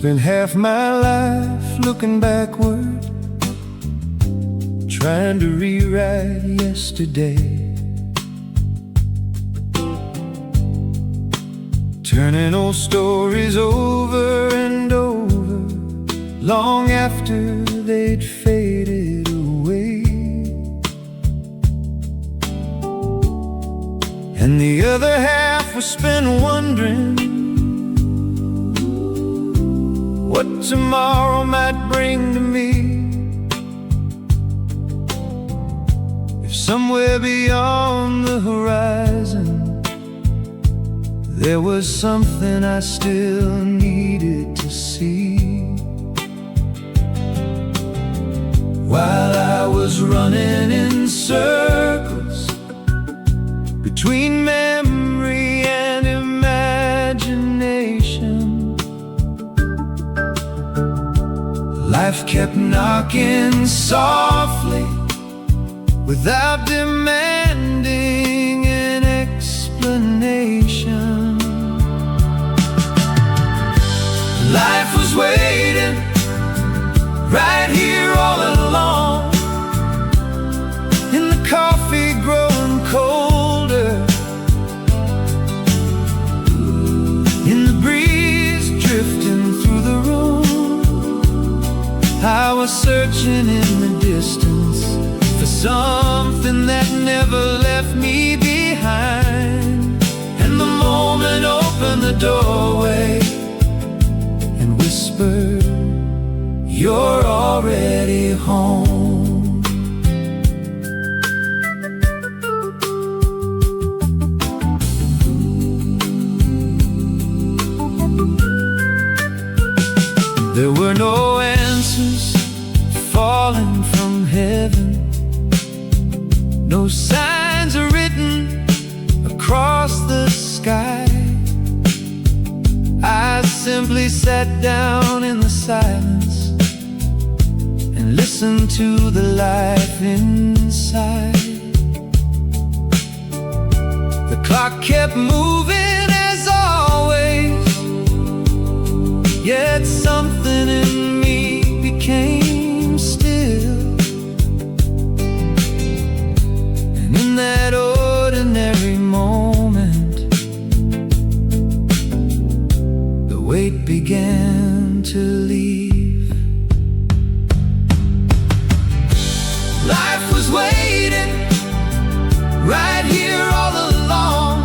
Spent half my life looking backward, trying to rewrite yesterday, turning old stories over and over, long after they'd faded away. And the other half was spent wondering what tomorrow might bring to me. If somewhere beyond the horizon there was something I still needed to see. While I was running in circles between memory and imagination, life kept knocking softly without demanding an explanation. Life was waiting right here all along, in the coffee growing colder, in the breeze drifting through the room. I was searching in the distance for something that never left me behind. And the moment opened the doorway and whispered, "You're already home." There were no answers falling from heaven, no signs are written across the sky. I simply sat down in the silence and listened to the life inside. The clock kept moving as always, yet something in me became still. And in that ordinary moment, the weight began to leave. Life was waiting right here all along,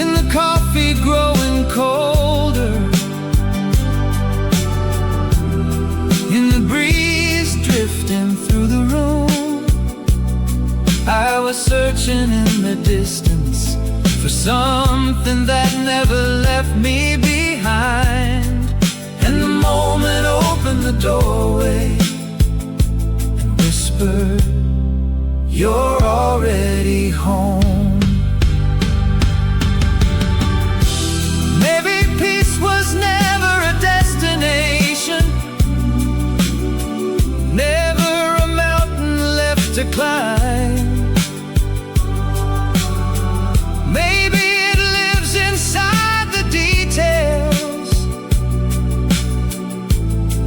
in the coffee growing colder, in the breeze drifting through the room. I was searching in the distance for something that never left me behind. And the moment opened the doorway and whispered, "You're already home." Maybe peace was never a destination, never a mountain left to climb. Maybe it lives inside the details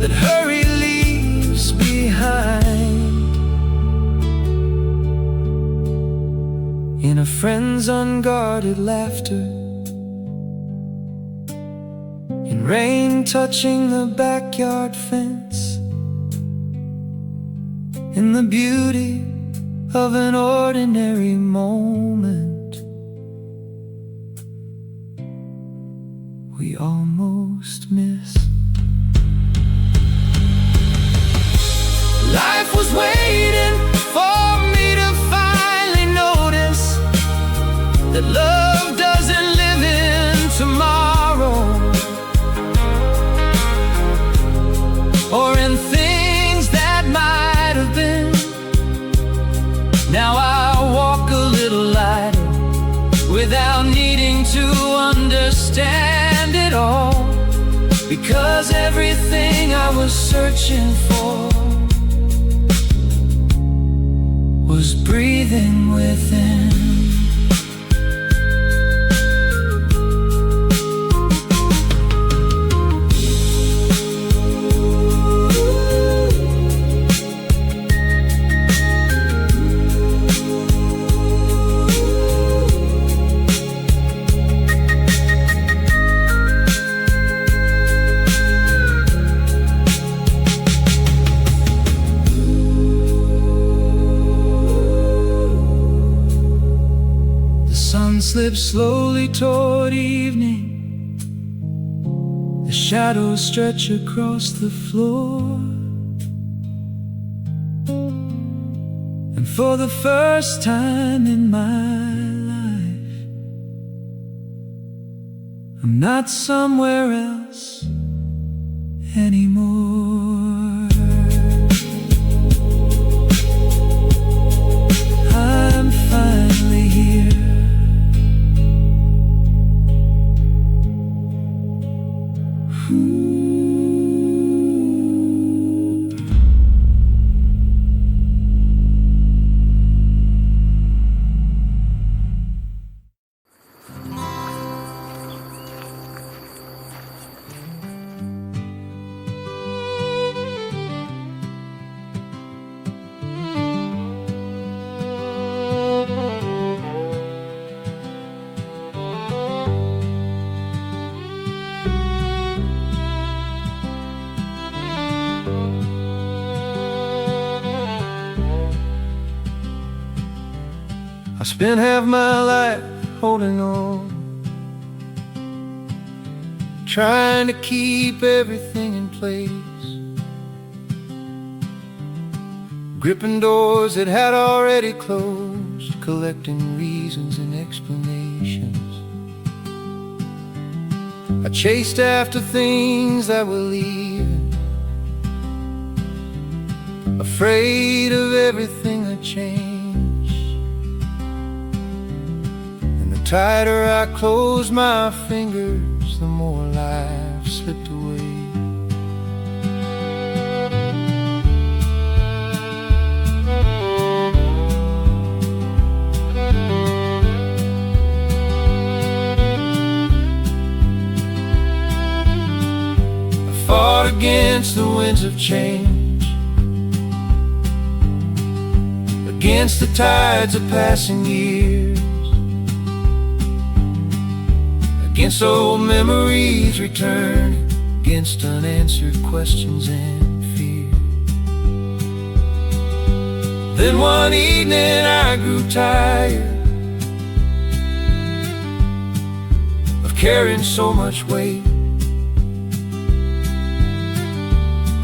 that hurry leaves behind. In a friend's unguarded laughter, in rain touching the backyard fence, in the beauty of an ordinary moment, we almost miss. Life was waiting for me to finally notice that love doesn't live in tomorrow, or in things that might have been. Now I walk a little lighter without needing to understand it all, because everything I was searching for was breathing within. slip slowly toward evening. The shadows stretch across the floor, and for the first time in my life, I'm not somewhere else anymore. I'm finally here. I spent half my life holding on, trying to keep everything in place, gripping doors that had already closed, collecting reasons and explanations. I chased after things that were leaving, afraid of everything that changed. The tighter I closed my fingers, the more life slipped away. I fought against the winds of change, against the tides of passing years, against old memories returning, against unanswered questions and fear. Then one evening I grew tired of carrying so much weight.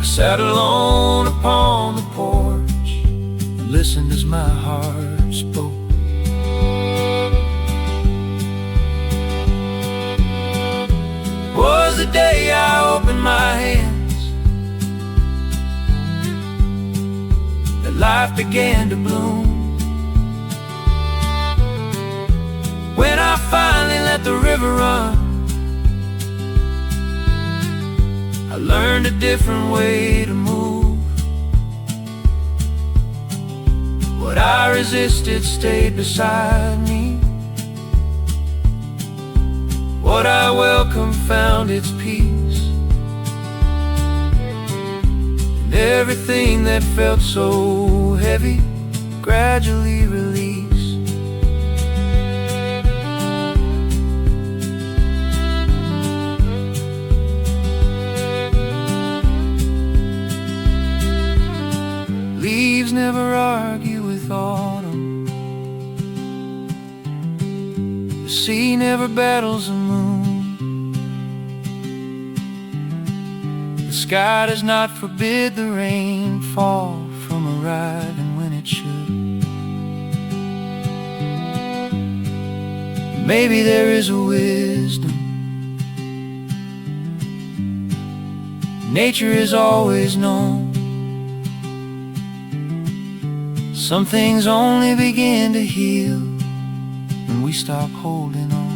I sat alone upon the porch and listened as my heart spoke. Was the day I opened my hands that life began to bloom. When I finally let the river run, I learned a different way to move. What I resisted stayed beside me. What I welcomed found its peace, and everything that felt so heavy gradually released. Leaves never argue with autumn, the sea never battles the moon. The sky does not forbid the rainfall from arriving when it should. Maybe there is a wisdom. Nature is always known. Some things only begin to heal when we stop holding on.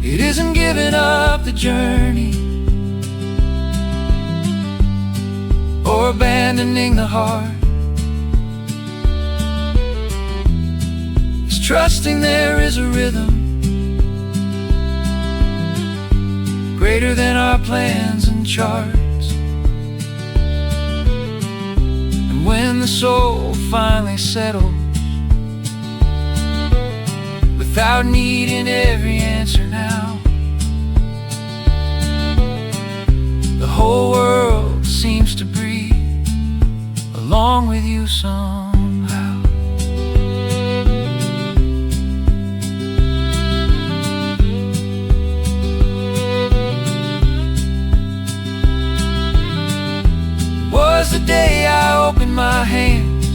It isn't giving up the journey or abandoning the heart. It's trusting there is a rhythm greater than our plans and charts. And when the soul finally settles, without needing every answer now, the whole world seems to breathe along with you. somehow. Was the day I opened my hands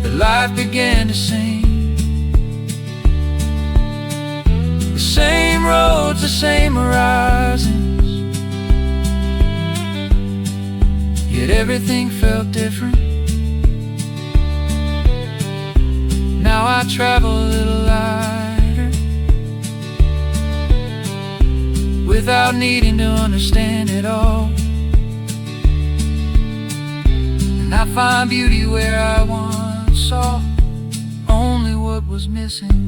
that life began to sing. The same roads, the same horizons, yet everything felt different. Now I travel a little lighter, without needing to understand it all. And I find beauty where I once saw only what was missing.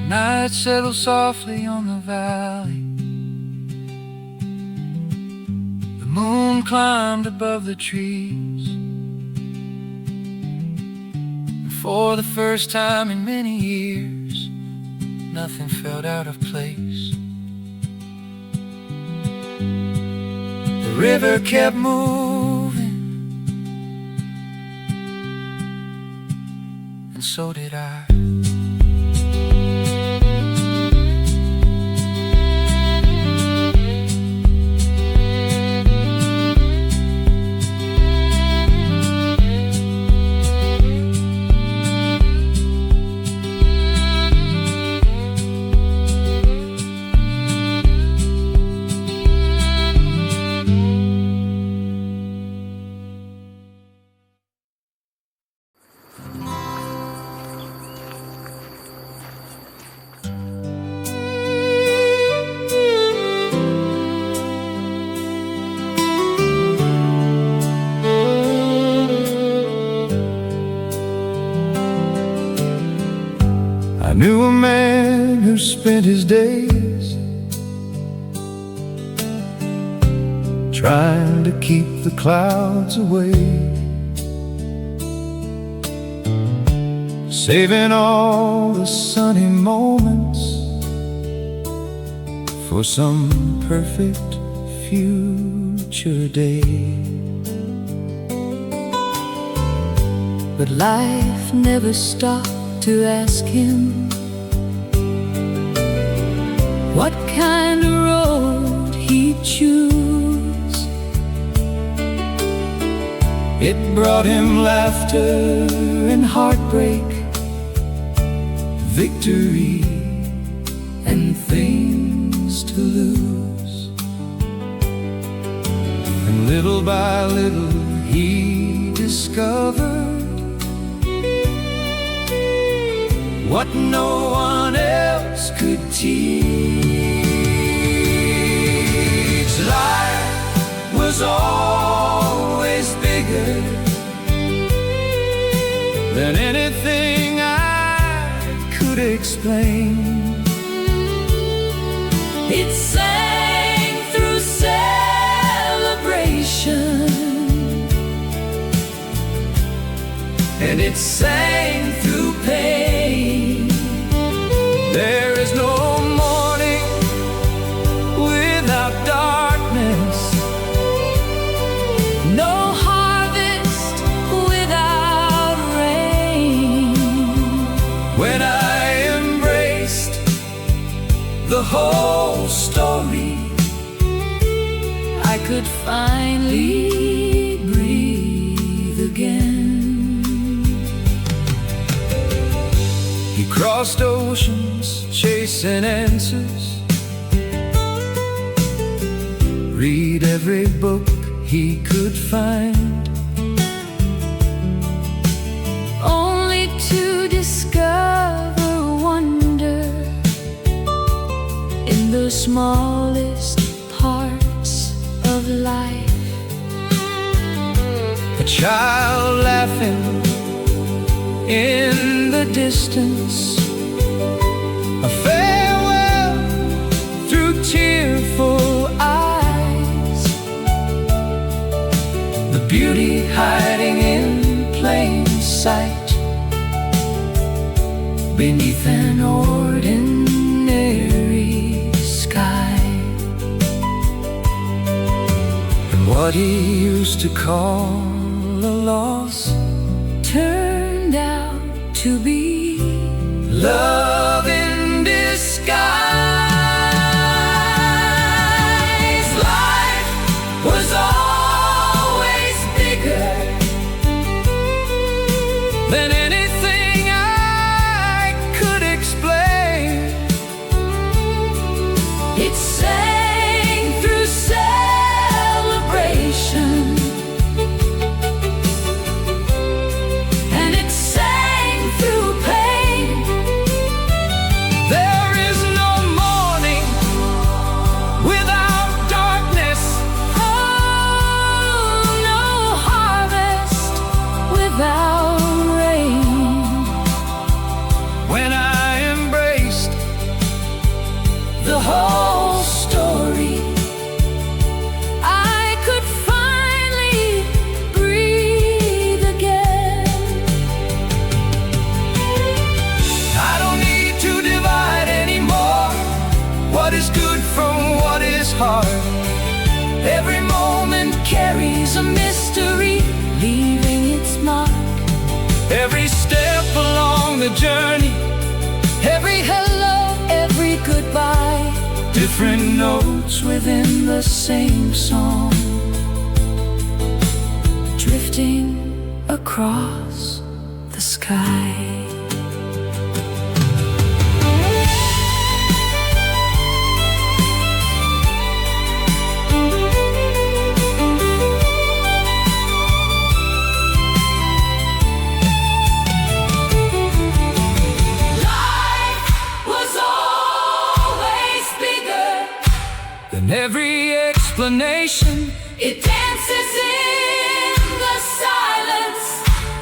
Night settled softly on the valley. The moon climbed above the trees, and for the first time in many years, nothing felt out of place. The river kept moving, and so did I. I knew a man who spent his days trying to keep the clouds away, saving all the sunny moments for some perfect future day. But life never stopped to ask him what kind of road he'd choose. It brought him laughter and heartbreak, victory and things to lose. And little by little he discovered what no one else could teach. Life was always bigger than anything I could explain. It sang through celebration, And it sang through pain. There is no morning without darkness, no harvest without rain. when I embraced the whole story, I could finally breathe again. He crossed oceans chasing answers, read every book he could find, only to discover wonder in the smallest parts of life. a child laughing in the distance, a farewell through tearful eyes, the beauty hiding in plain sight, beneath an ordinary sky. And what he used to call a loss turned out to be love in disguise. Life was always bigger than anything I could explain. It sang through celebration, and it sang through pain. There is no morning without darkness, Oh, no harvest without rain. when I embraced the whole story. I could finally breathe again. I don't need to divide anymore what is good from what is hard. Every moment carries a mystery, Leaving its mark, every step along the journey, every hello, every goodbye, different notes within the same song, drifting across the sky. life was always bigger than every explanation. It dances in the silence,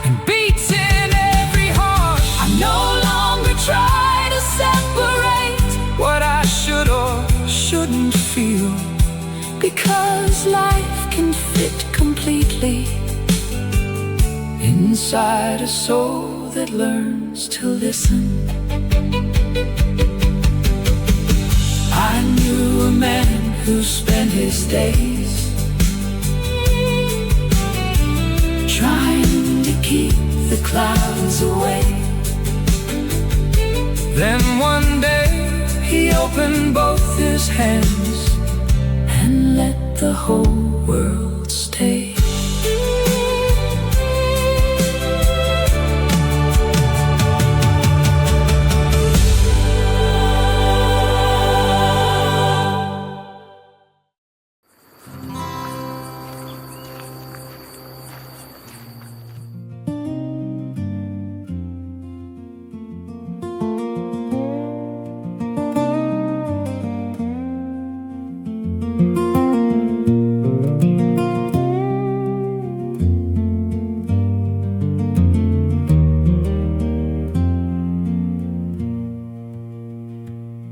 And beats in every heart. I no longer try to separate, What I should or shouldn't feel. because life can fit completely Inside a soul that learns to listen. I knew a man who spent his days trying to keep the clouds away. Then one day he opened both his hands and let the whole world stay.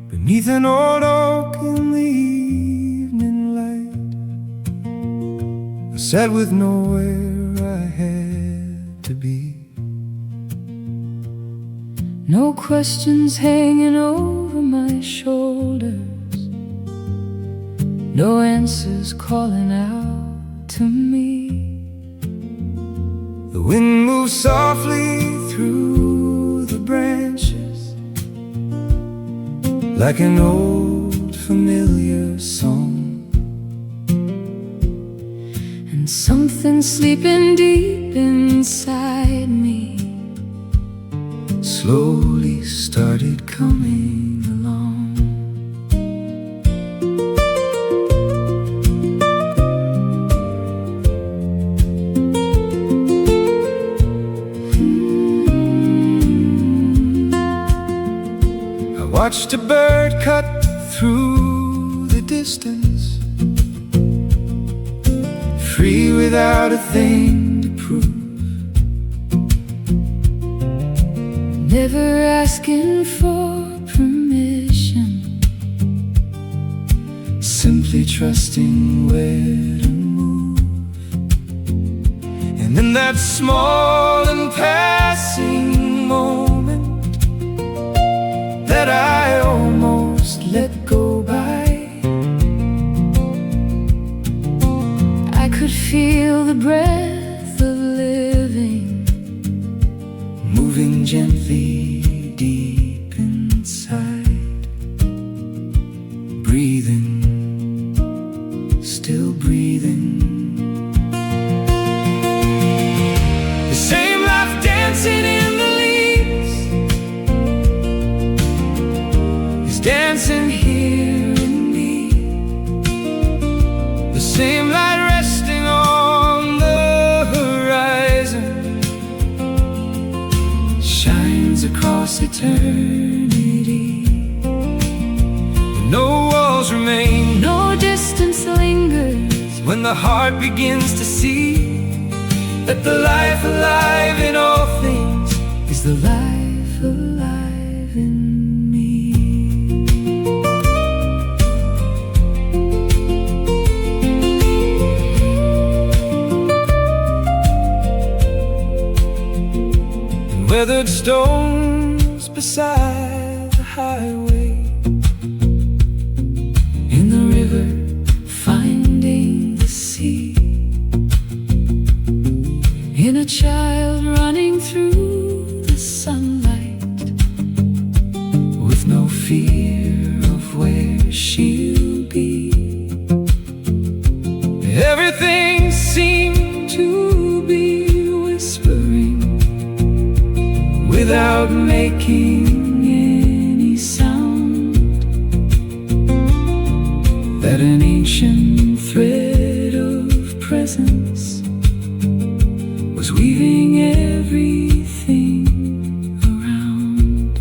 beneath an old oak in the evening light. I sat with nowhere I had to be. No questions hanging over my shoulders, no answers calling out to me. The wind moved softly through the branches like an old familiar song. And something sleeping deep inside me slowly started coming along. I watched a bird cut through the distance, free without a thing to prove. never asking for permission, simply trusting where to move. And in that small and passing moment, that I almost let go by. I could feel the breath of living moving gently deep inside, breathing, still breathing. The same life dancing in the leaves is dancing here in me. The same light resting on the horizon shines across eternity. No walls remain, no distance lingers, when the heart begins to see that the life alive in all things is the life alive in me. Weathered stones beside the highway, in the river finding the sea, in a child running through the sunlight with no fear of where she'll be. Everything seemed to be whispering without making any sound, that an ancient thread of presence was weaving everything around.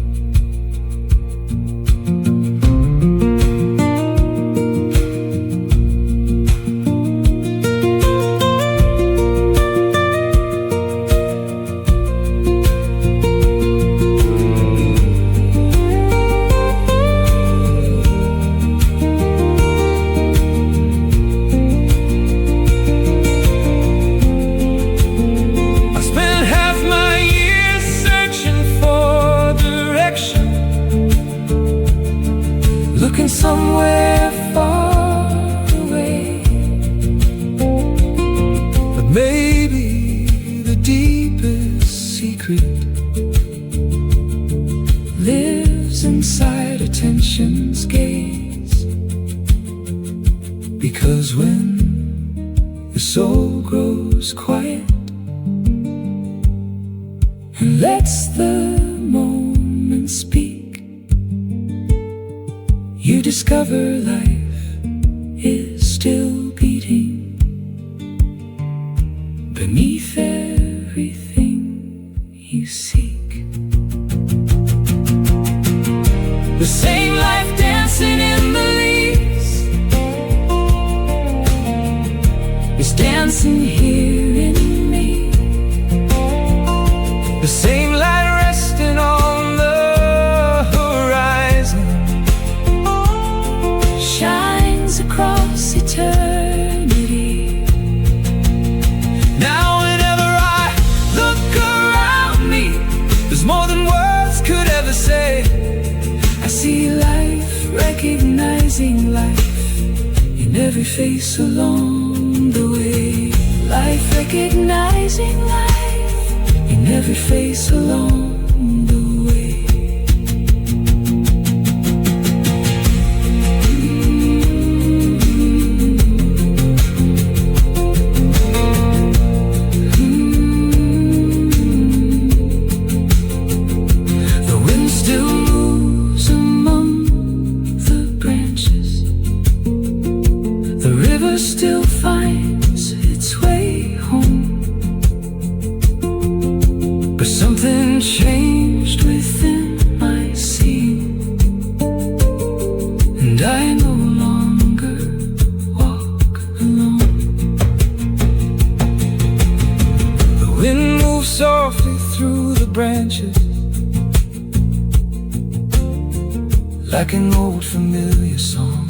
Looking somewhere far away, but maybe the deepest secret lives inside attention's gaze. Because when your soul grows quiet and lets the moment speak, you discover life is still beating beneath everything you seek. The same life dancing in the leaves is dancing here in me. The same light resting on the horizon shines across eternity. Now whenever I look around me, there's more than words could ever say. I see life, recognizing life in every face along the way. Life, recognizing life in every face along the way. The wind still moves among the branches, the river still finds its way home. But something changed within my seeing, and I no longer walk alone. The wind moves softly through the branches, like an old familiar song,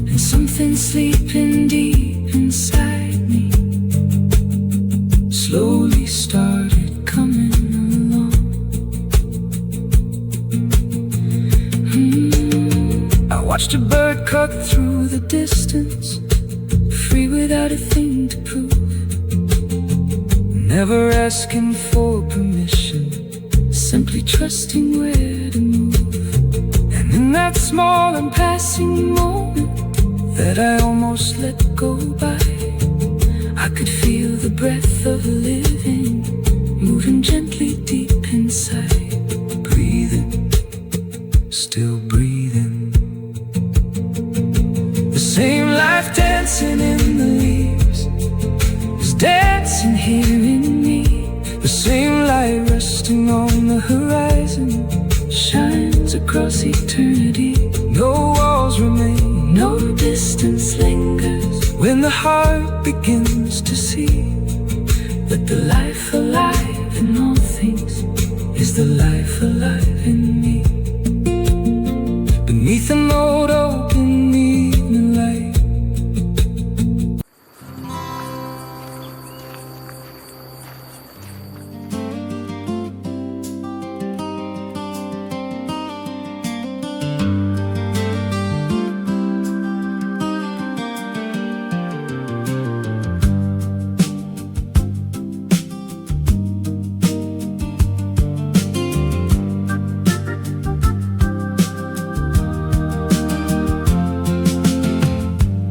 and something sleeping deep inside me slowly started coming along. Watched a bird cut through the distance, free without a thing to prove, never asking for permission, simply trusting where to move. And in that small and passing moment that I almost let go by, I could feel the breath of living moving gently deep inside. Breathing, still breathing. The same life dancing in the leaves is dancing here in me. The same light resting on the horizon shines across eternity. No walls remain, no distance lingers. When the heart begins to see that the life alive in all things is the life alive in me. Beneath an old open evening light,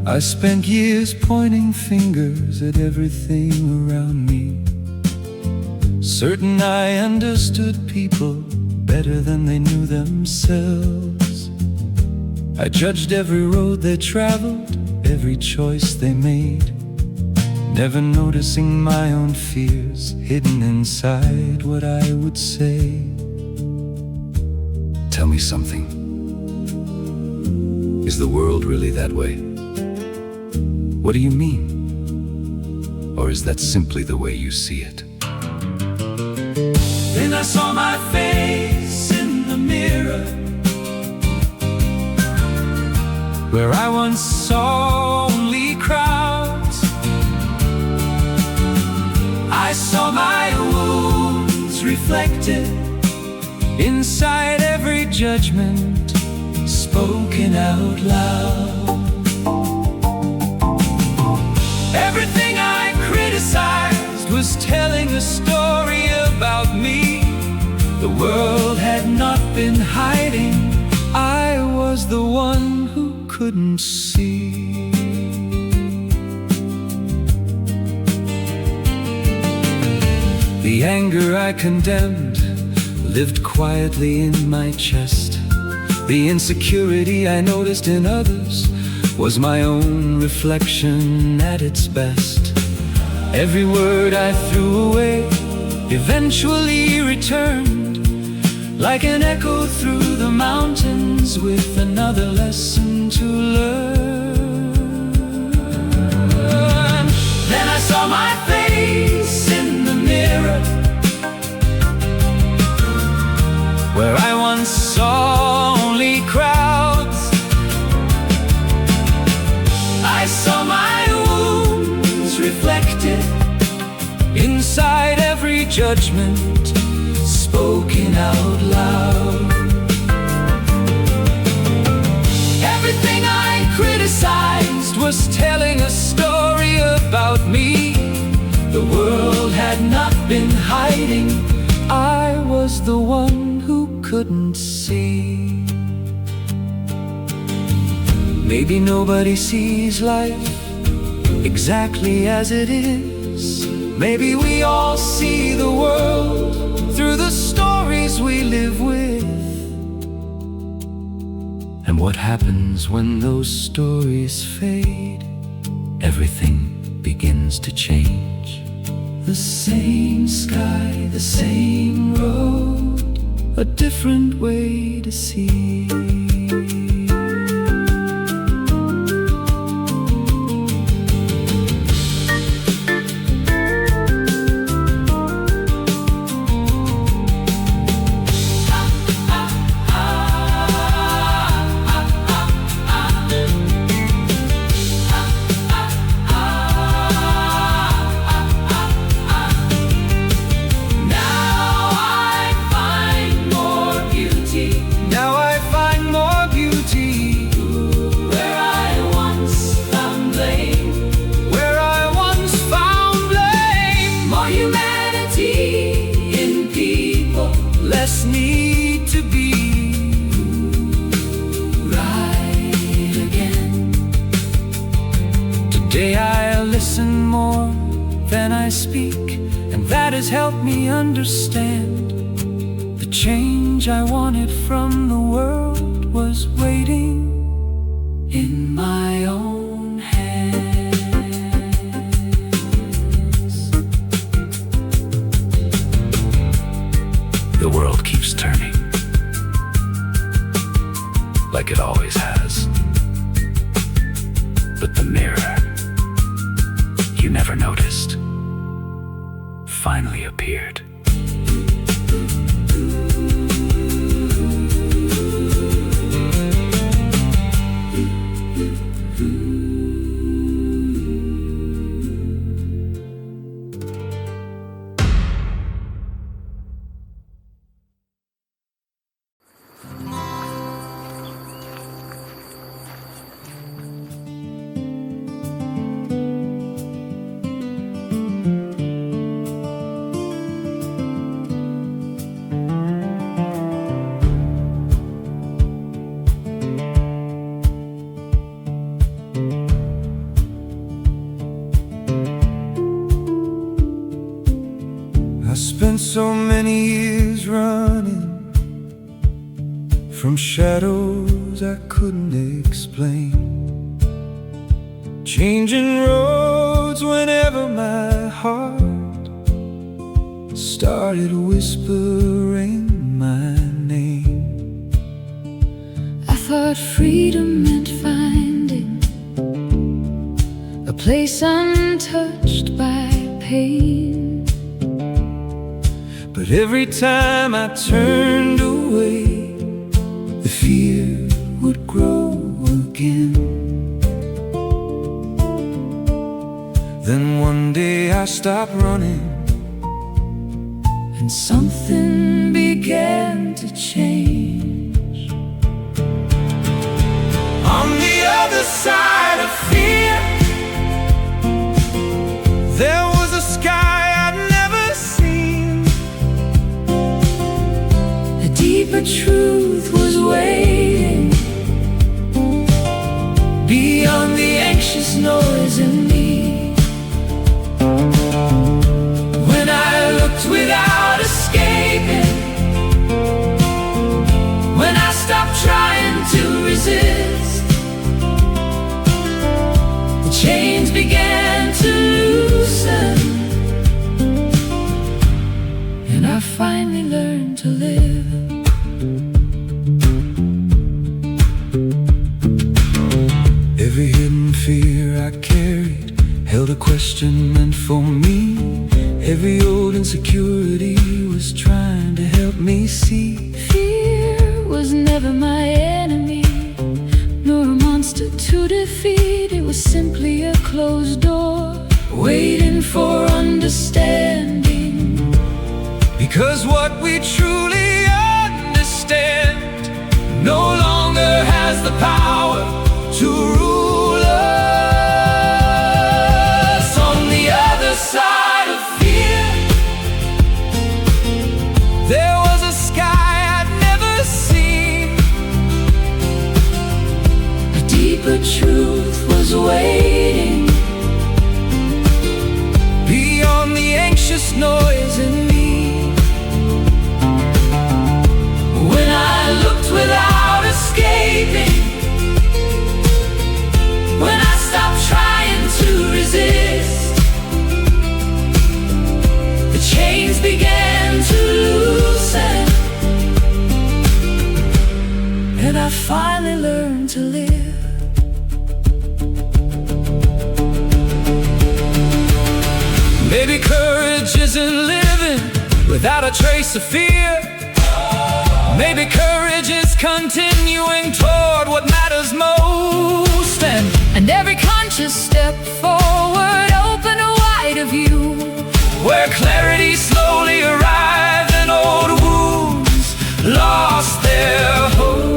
I spent years pointing fingers at everything around me, certain I understood people better than they knew themselves. I judged every road they traveled, every choice they made, never noticing my own fears hidden inside what I would say. Tell me something. Is the world really that way? What do you mean? Or is that simply the way you see it? Then I saw my face in the mirror, where I once saw only crowds. I saw my wounds reflected inside every judgment spoken out loud. Everything I criticized was telling a story about me. The world had not been hiding, I was the one who couldn't see. The anger I condemned lived quietly in my chest. The insecurity I noticed in others was my own reflection at its best. Every word I threw away eventually returned, like an echo through the mountains with another lesson to learn. Then I saw my face in the mirror, where I once saw only crowds. I saw my wounds reflected inside every judgment spoken out loud. Everything I criticized was telling a story about me. The world had not been hiding, I was the one who couldn't see. Maybe nobody sees life exactly as it is. Maybe we all see the world through the stories we live with. And what happens when those stories fade? Everything begins to change. The same sky, the same road, a different way to see. Now I find Today I listen more than I speak, and that has helped me understand the change I wanted from the world was waiting in my own hands. The world keeps turning, like it always has. But the mirror you never noticed finally appeared. I spent so many years running from shadows I couldn't explain, changing roads whenever my heart started whispering my name. I thought freedom meant finding a place untouched by pain. But every time I turned away, the fear would grow again. Then one day I stopped running, and something began to change. On the other side of fear, there was a sky I'd never seen. A deeper truth was waiting beyond the anxious noise in me. When I looked without escaping, when I stopped trying to resist, the chains began to loosen, and I finally learned to live. Every hidden fear I carried held a question meant for me. Every old insecurity was trying to help me see. Fear was never my enemy, nor a monster to defeat. It was simply a closed door, waiting for understanding. Because what we truly understand no longer has the power to rule us. On the other side of fear, there was a sky I'd never seen. a deeper truth was waiting beyond the anxious noise in me. When I looked without escaping, when I stopped trying to resist, the chains began to loosen, and I finally learned to live. Maybe courage isn't living without a trace of fear. Maybe courage is continuing toward what matters most. and every conscious step forward open a wider view, where clarity slowly arrived and old wounds lost their hold.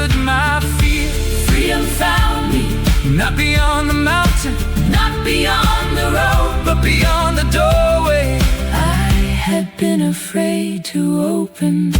understood my fear. Freedom found me, Not beyond the mountain, not beyond the road. but beyond the doorway. I had been afraid to open.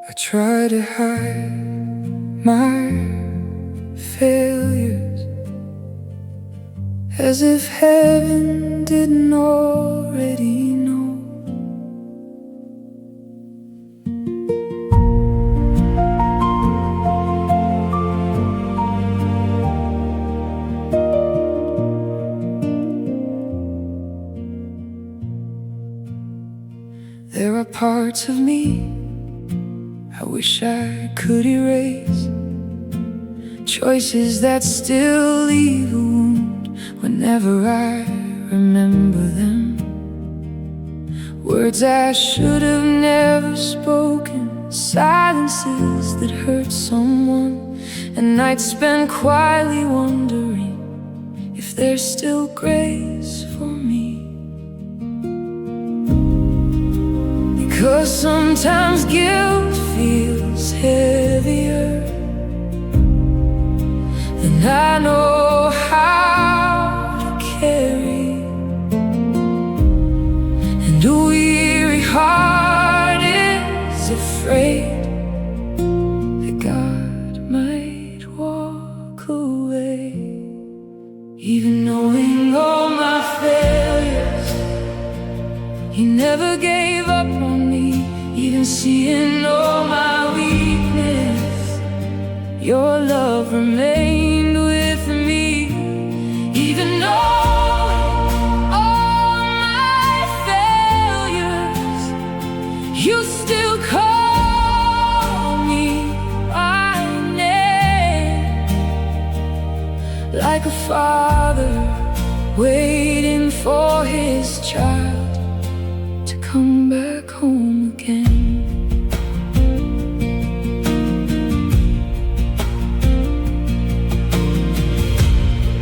I try to hide my failures, as if heaven didn't already know. There are parts of me I wish I could erase, choices that still leave a wound whenever I remember them. Words I should have never spoken, silences that hurt someone, and nights spent quietly wondering if there's still grace for me. Because sometimes guilt feels heavier than I know how to carry, and a weary heart is afraid that God might walk away. Even knowing all my failures, He never gave up on me. Even seeing all my weakness, Your love remained with me. Even knowing all my failures, You still call me by name, like a father waiting for his child to come back home again.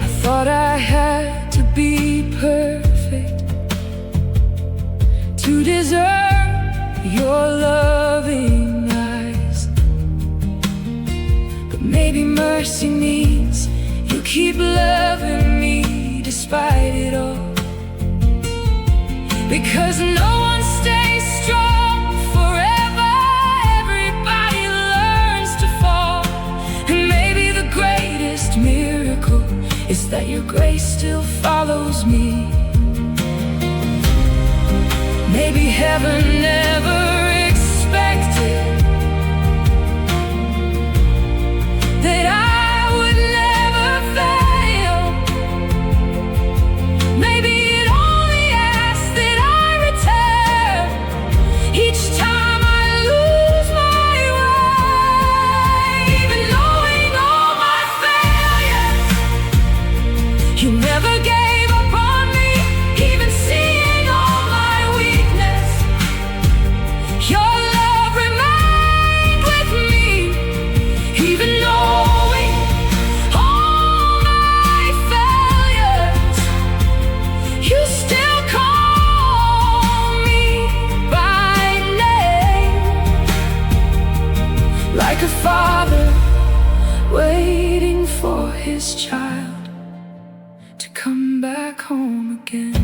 I thought I had to be perfect to deserve Your loving eyes, but maybe mercy means You keep loving me despite it all. Because no one stays strong forever, everybody learns to fall. And maybe the greatest miracle is that Your grace still follows me. Maybe heaven never expected that I would never fail. Maybe it only asked that I return each time I lose my way. Even knowing all my failures, You never gave up on me. Even seeing all my weakness, Your love remained with me. Even knowing all my failures, You still call me by name, like a father waiting for his child to come back home again.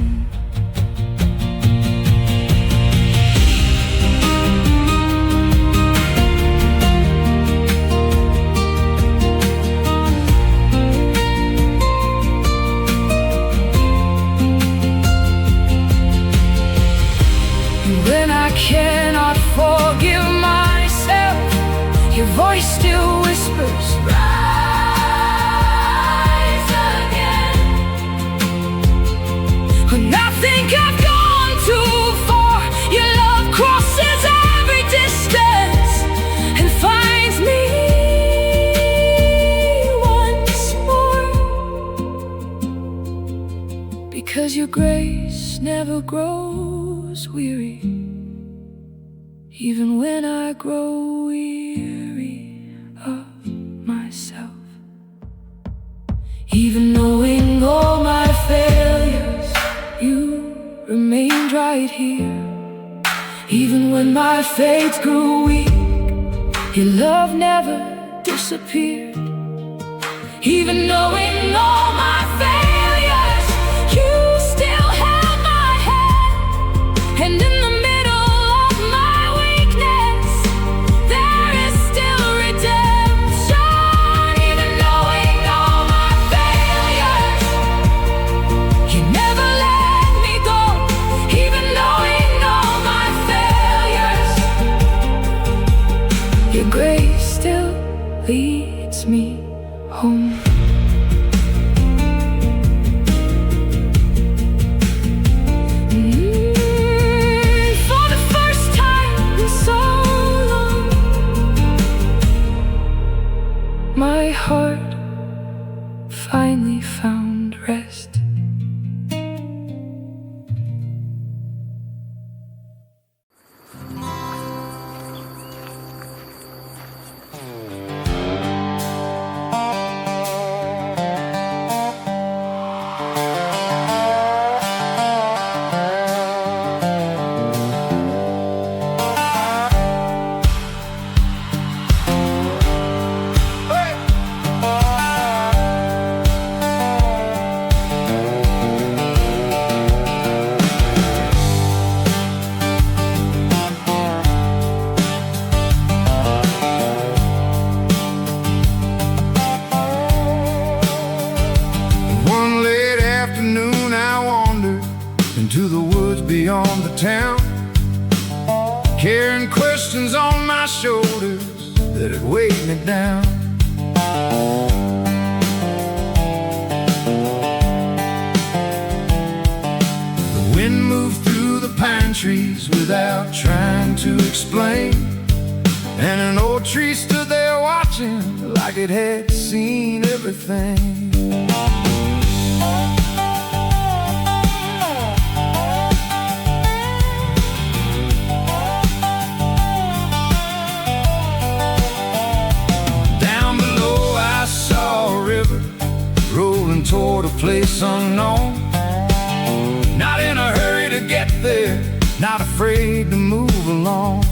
When I cannot forgive myself, Your voice still whispers, rise 'cause your grace never grows weary, even when I grow weary of myself. Even knowing all my failures, you remained right here. Even when my faith grew weak, your love never disappeared. Even knowing all my failures, you still held my hand. And in the middle of my weakness, there is still redemption. Even knowing all my failures, you never let me go. Even knowing all my failures, your grace still leads me home. For the first time in so long, my heart finally found rest. Into the woods beyond the town, carrying questions on my shoulders that had weighed me down. The wind moved through the pine trees without trying to explain, and an old tree stood there watching like it had seen everything. Toward a place unknown, not in a hurry to get there, not afraid to move along.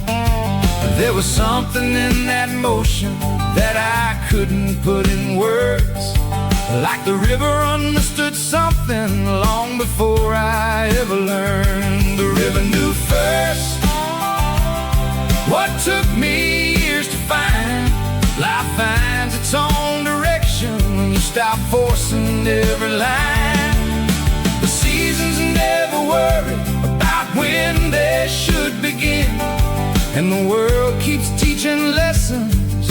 There was something in that motion that I couldn't put in words, like the river understood something long before I ever learned. The river knew first what took me years to find. Life finds its own direction when you stop forcing every line. The seasons never worry about when they should begin, and the world keeps teaching lessons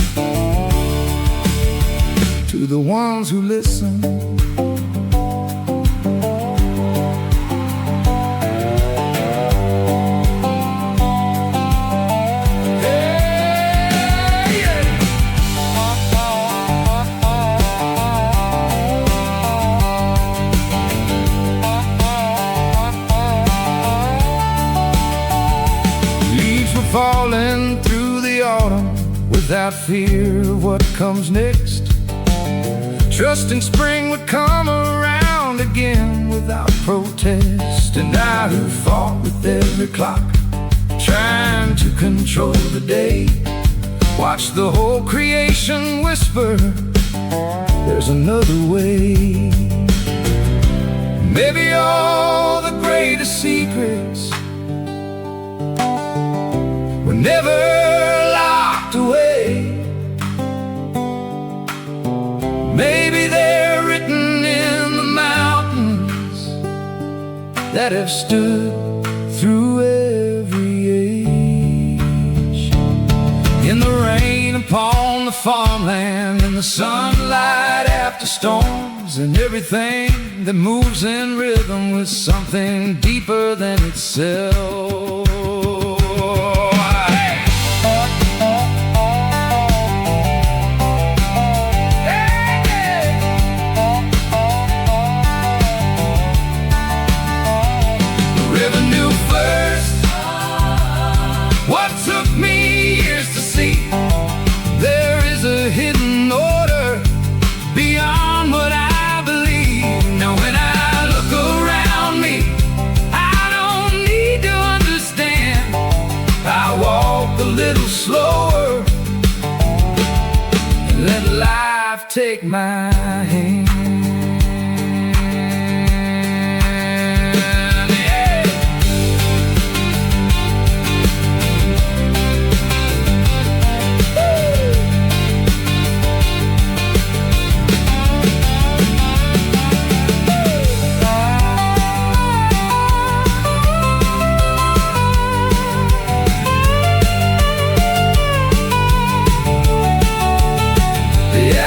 to the ones who listen. Falling through the autumn without fear of what comes next, trusting spring would come around again without protest. And I who fought with every clock, trying to control the day, watched the whole creation whisper, there's another way. Maybe all the greatest secrets were never locked away. Maybe they're written in the mountains that have stood through every age. In the rain upon the farmland, in the sunlight after storms, and everything that moves in rhythm with something deeper than itself. take my hand.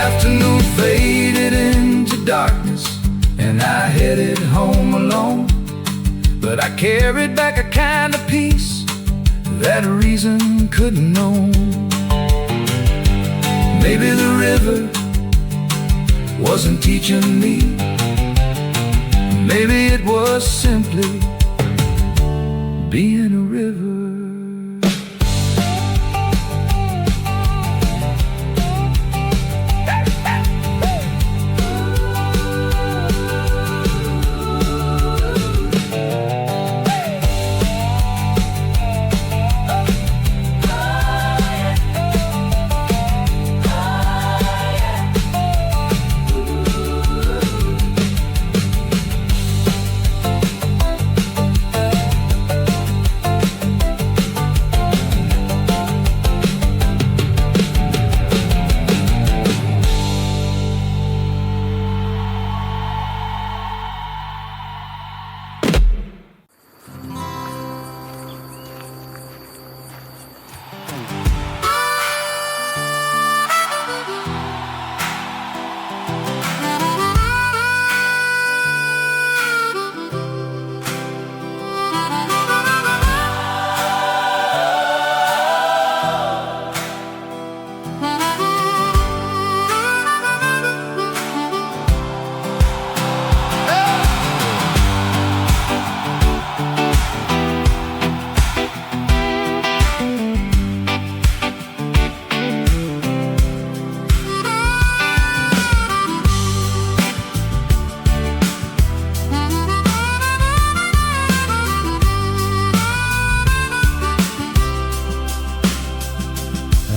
Afternoon faded into darkness, and I headed home alone. But I carried back a kind of peace that reason couldn't know. Maybe the river wasn't teaching me. Maybe it was simply being a river.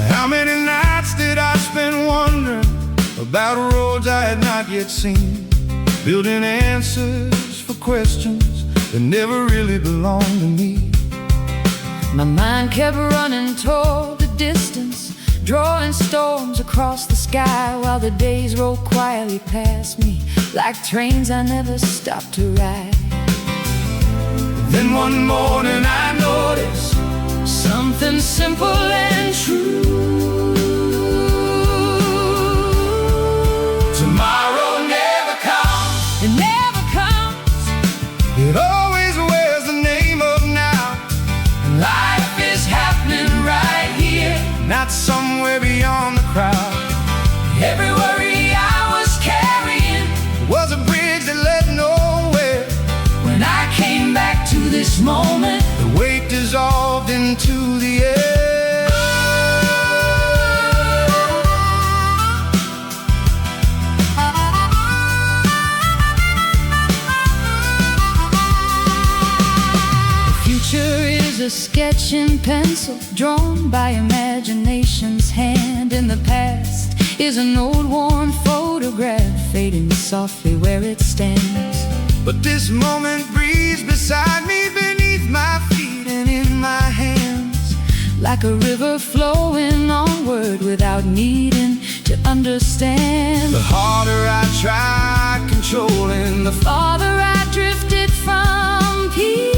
How many nights did I spend wondering about roads I had not yet seen, building answers for questions that never really belonged to me. My mind kept running toward the distance, drawing storms across the sky, while the days rolled quietly past me like trains I never stopped to ride. Then one morning I noticed something simple and true. Tomorrow never comes. It never comes. It always wears the name of now. Life is happening right here, Not somewhere beyond the crowd. every worry I was carrying Was a bridge that led nowhere. when I came back to this moment. The weight dissolved into the air. The future is a sketch in pencil, drawn by imagination's hand. In the past is an old worn photograph, fading softly where it stands. But this moment breathes beside me, beneath my feet and in my hands. Like a river flowing onward without needing to understand. The harder I try controlling, the Farther I drifted from peace.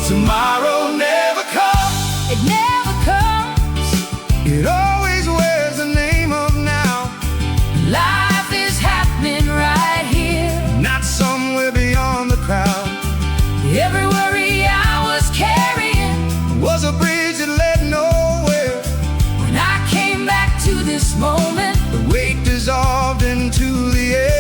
tomorrow never comes. It never comes. It always wears the name of now. Life is happening right here, Not somewhere beyond the crowd. every worry I was carrying Was a bridge that led nowhere. when I came back to this moment. The weight dissolved into the air.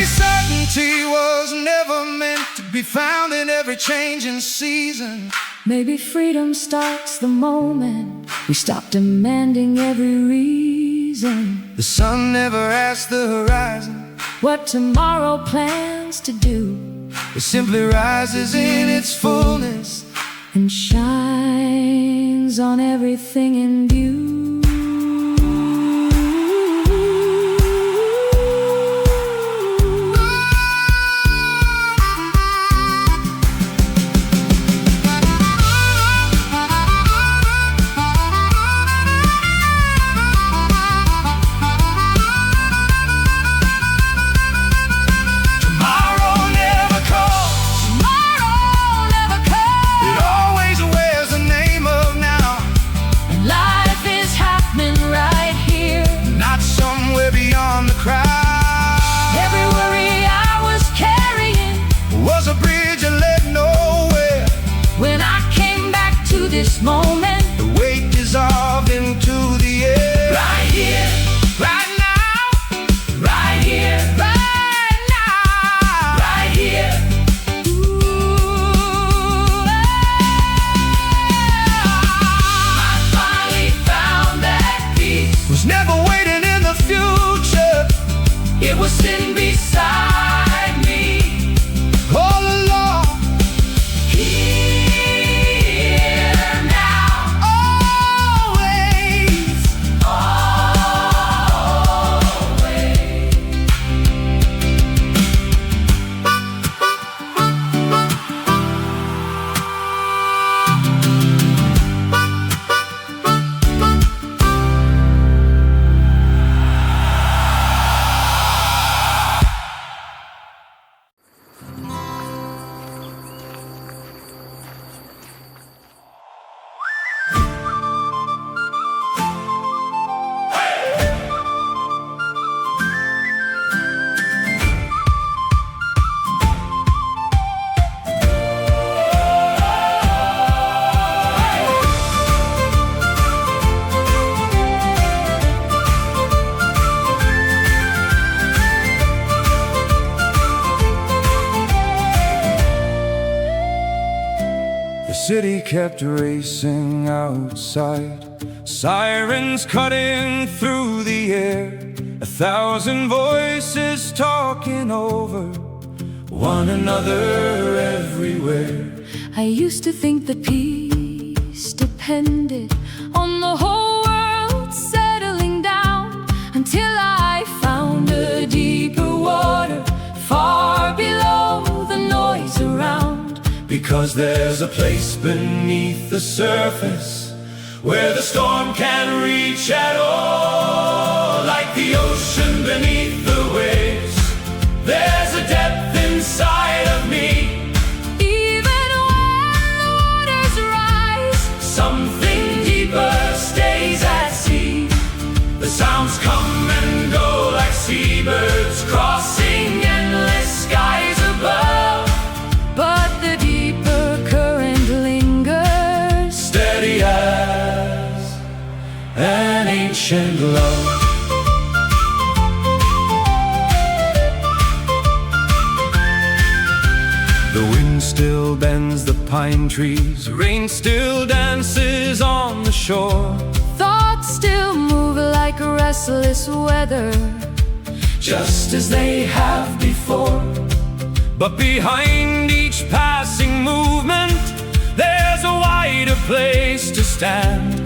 Maybe certainty was never meant to be found in every changing season. Maybe freedom starts the moment we stop demanding every reason. The sun never asked the horizon what tomorrow plans to do. It simply rises in its fullness and shines on everything in view. This moment, the weight dissolved into the air. Right here, right now, right here, right now, right here. Ooh, I finally found that peace. Was never waiting in the future. It was sitting beside me all along. The city kept racing outside, sirens cutting through the air, 1,000 voices talking over one another everywhere. I used to think that peace depended on the whole world settling down, until I found a deeper water far below the noise around. Because there's a place beneath the surface where the storm can't reach at all. Like the ocean beneath the waves, there's a depth inside of me. Even when the waters rise, something deeper stays at sea. The sounds come and go like seabirds crossing endless skies above. but the deeper current lingers, steady as an ancient love. The wind still bends the pine trees, rain still dances on the shore. thoughts still move like restless weather, just as they have before. But behind each passing movement, there's a wider place to stand.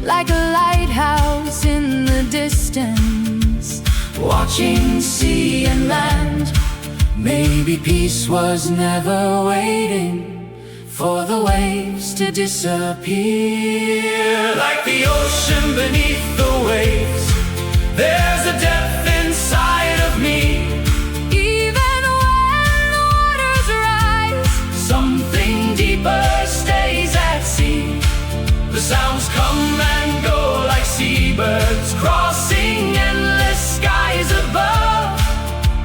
like a lighthouse in the distance, watching sea and land. Maybe peace was never waiting for the waves to disappear. Like the ocean beneath the waves, there's a depth inside of me. even when the waters rise, Something deeper stays at sea. The sounds come and go like seabirds crossing endless skies above.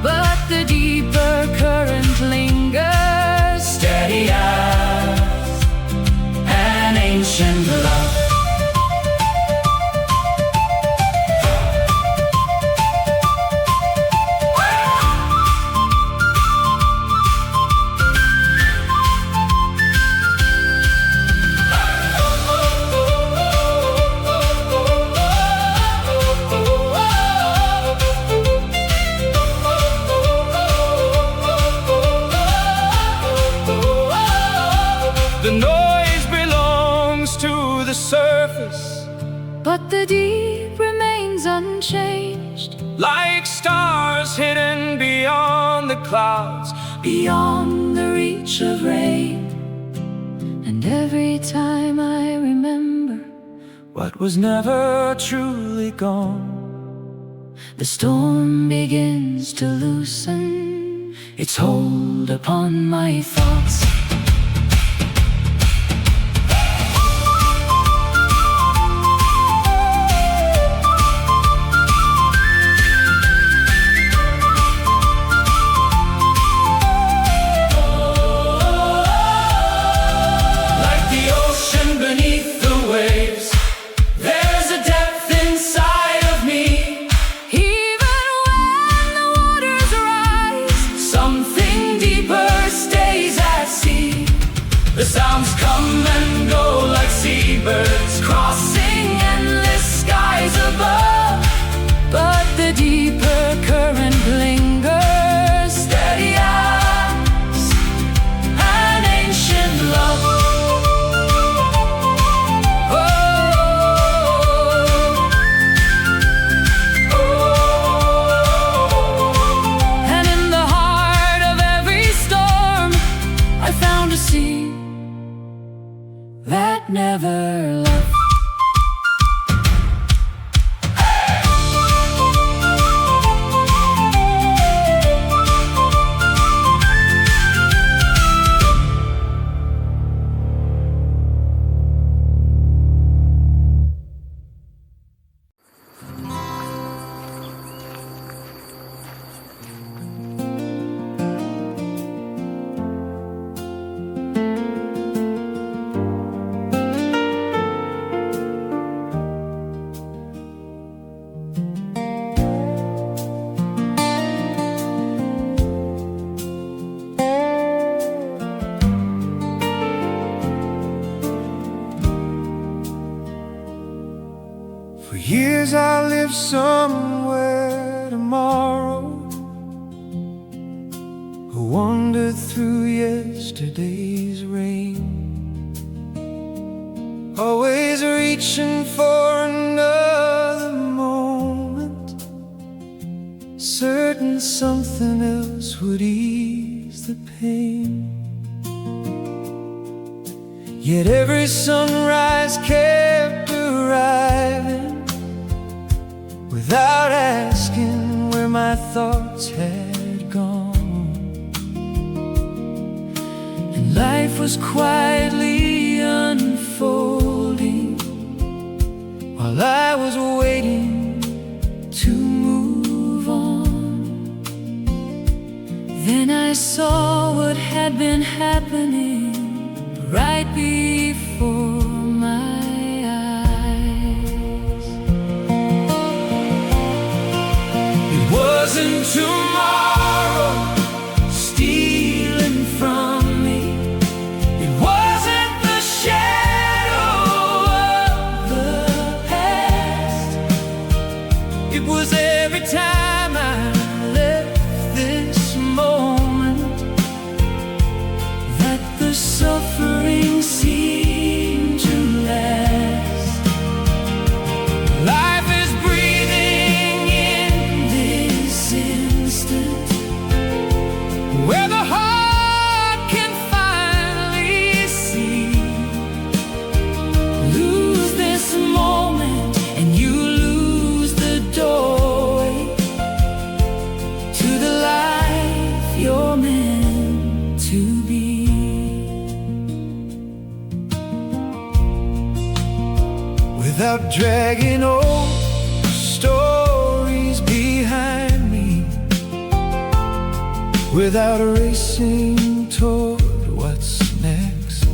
but the deeper current lingers, Steady as an ancient love. but the deep remains unchanged. Like stars hidden beyond the clouds, Beyond the reach of rain. And every time I remember what was never truly gone, the storm begins to loosen its hold upon my thoughts. The sounds come and go like seabirds crossing endless skies above, but the deeper current lingers, steady as an ancient love. And in the heart of every storm, I found a sea that never left. For years I lived somewhere tomorrow, I wandered through yesterday's rain, always reaching for another moment, certain something else would ease the pain. Yet every sunrise kept arriving without asking where my thoughts had gone. And life was quietly unfolding while I was waiting to move on. Then I saw what had been happening right before my eyes. It wasn't tomorrow stealing from me, it wasn't the shadow of the past, it was every time I left this moment that the suffering seemed to last. Life is breathing in this instant, where the heart can finally see. Lose this moment and you lose the doorway to the life you're meant to be. Without dragging old stories behind me, without racing toward what's next,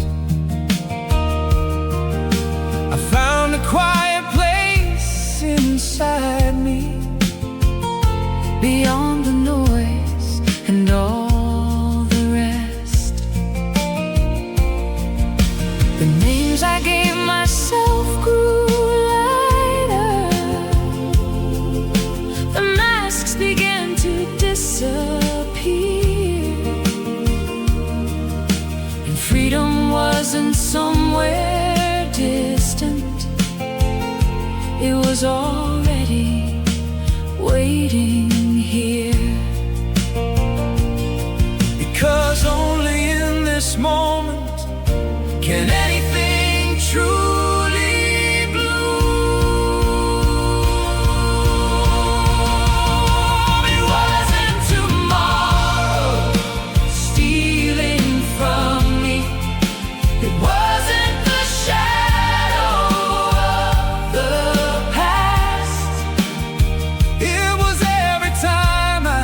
I found a quiet place inside me, beyond the noise and all the rest. The names I gave myself grew lighter, the masks began to disappear, and freedom wasn't somewhere distant, it was already waiting here. Because only in this moment can anything truly bloom. It wasn't tomorrow stealing from me. It wasn't the shadow of the past. It was every time I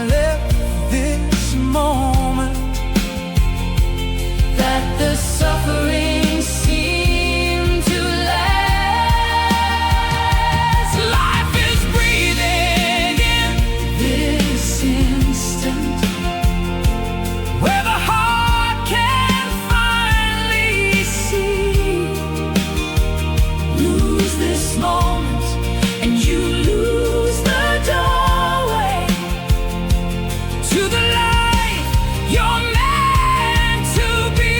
left this moment That the suffering seemed to last. life is breathing in This instant, where the heart can finally see. lose this moment, and you lose the doorway To the life you're meant to be.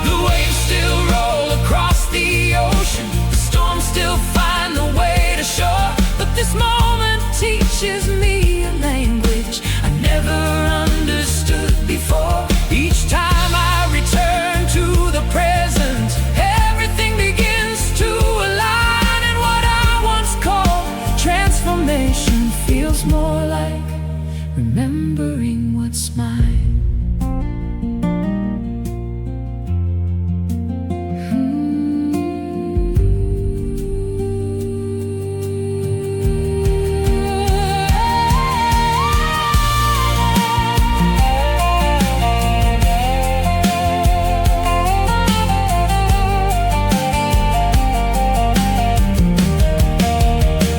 The waves still roll across the ocean, the storms still find the way to shore. But this moment teaches me a language I never understood before. Each time I return to the present, everything begins to align, and what I once called transformation feels more like remembering what's mine.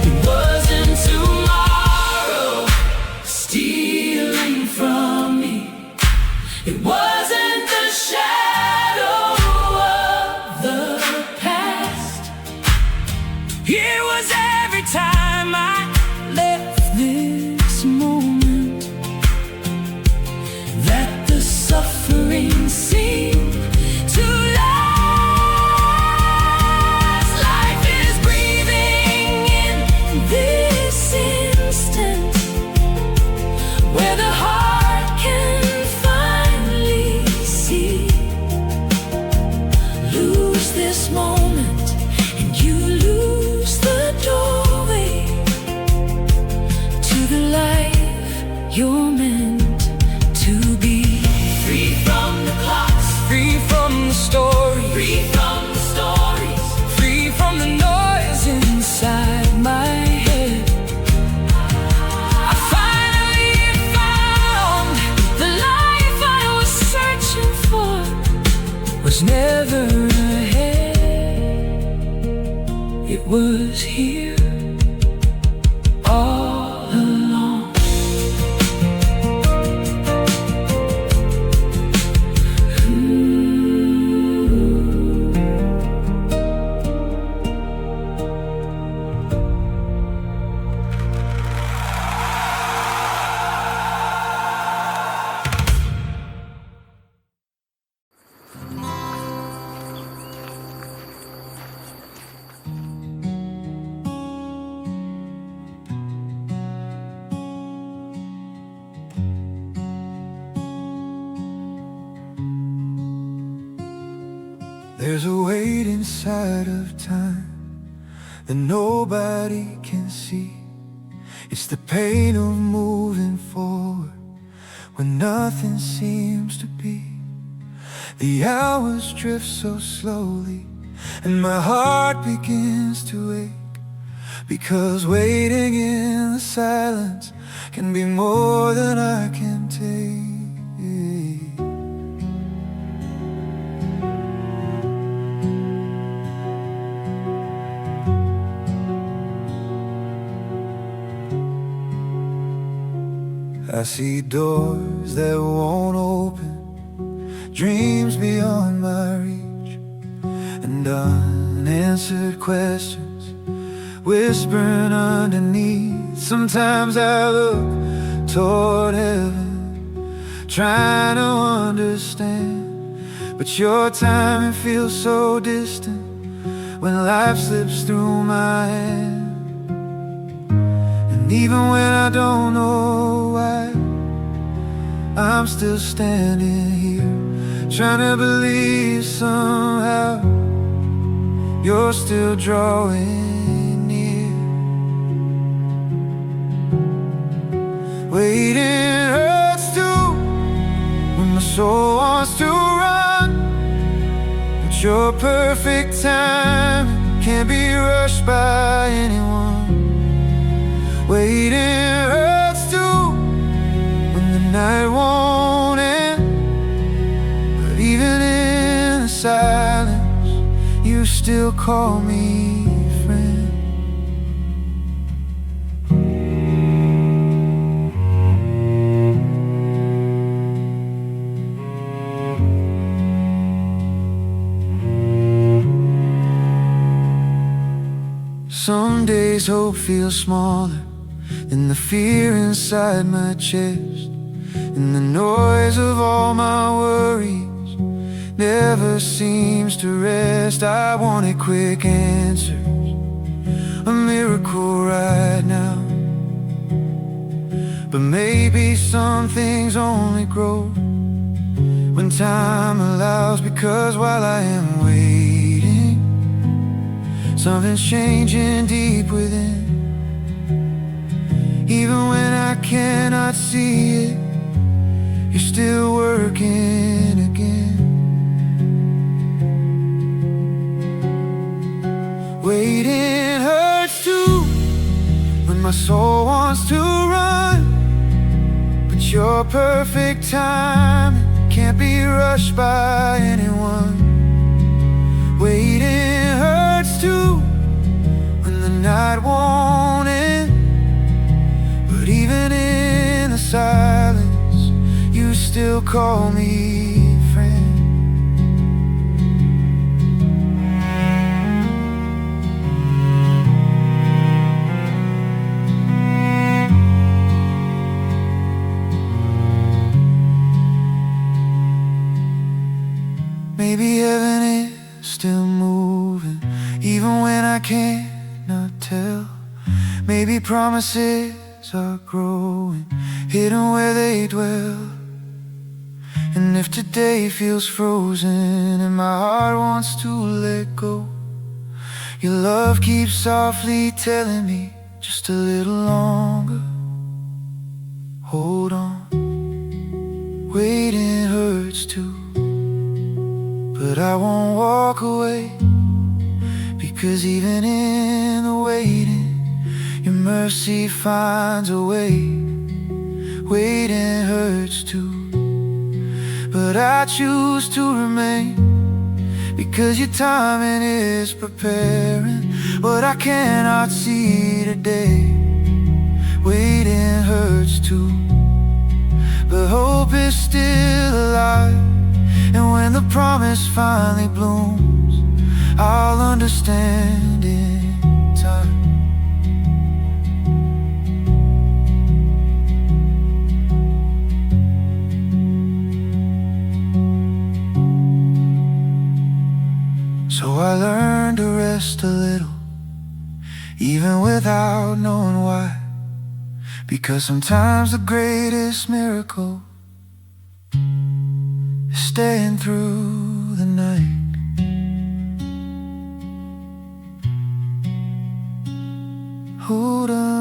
It wasn't tomorrow stealing from me. It wasn't the shadow of the past. It was every time I left this moment that the suffering seemed to last. Life is breathing in This instant, where the heart can finally see. Lose this moment, and you lose the doorway to the life you're meant to be. free from the clocks, free from the story, free from the stories, free from the noise inside my head. I finally found The life I was searching for was never ahead. It was here all along. There's a weight inside of time that nobody can see. It's the pain of moving forward when nothing seems to be. The hours drift so slowly, and my heart begins to ache, because waiting in the silence can be more than I can take. I see doors that won't open, dreams beyond my reach, and unanswered questions whispering underneath. Sometimes I look toward heaven, trying to understand, but your timing feels so distant when life slips through my hand. And even when I don't know why, I'm still standing here, trying to believe somehow you're still drawing near. Waiting hurts too, when my soul wants to run, but your perfect time can't be rushed by anyone. Waiting hurts too, when the night won't end, but even in the silence, you still call me friend. Some days hope feels smaller than the fear inside my chest, and the noise of all my worries never seems to rest. I wanted quick answers, a miracle right now, but maybe some things only grow when time allows. Because while I am waiting, something's changing deep within. Even when I cannot see it, you're still working again. Waiting hurts too, when my soul wants to run, but your perfect time can't be rushed by anyone. Waiting hurts too, when the night won't end, but even in the silence, you still call me friend. Maybe heaven is still moving, even when I cannot tell. Maybe promises are growing, hidden where they dwell. And if today feels frozen and my heart wants to let go, your love keeps softly telling me just a little longer. Hold on, waiting hurts too, but I won't walk away, because even in the waiting, your mercy finds a way. Waiting hurts too, but I choose to remain, because your timing is preparing what I cannot see today. Waiting hurts too, but hope is still alive, and when the promise finally blooms, I'll understand in time. So I learned to rest a little, even without knowing why, because sometimes the greatest miracle is staying through the night. Hold on.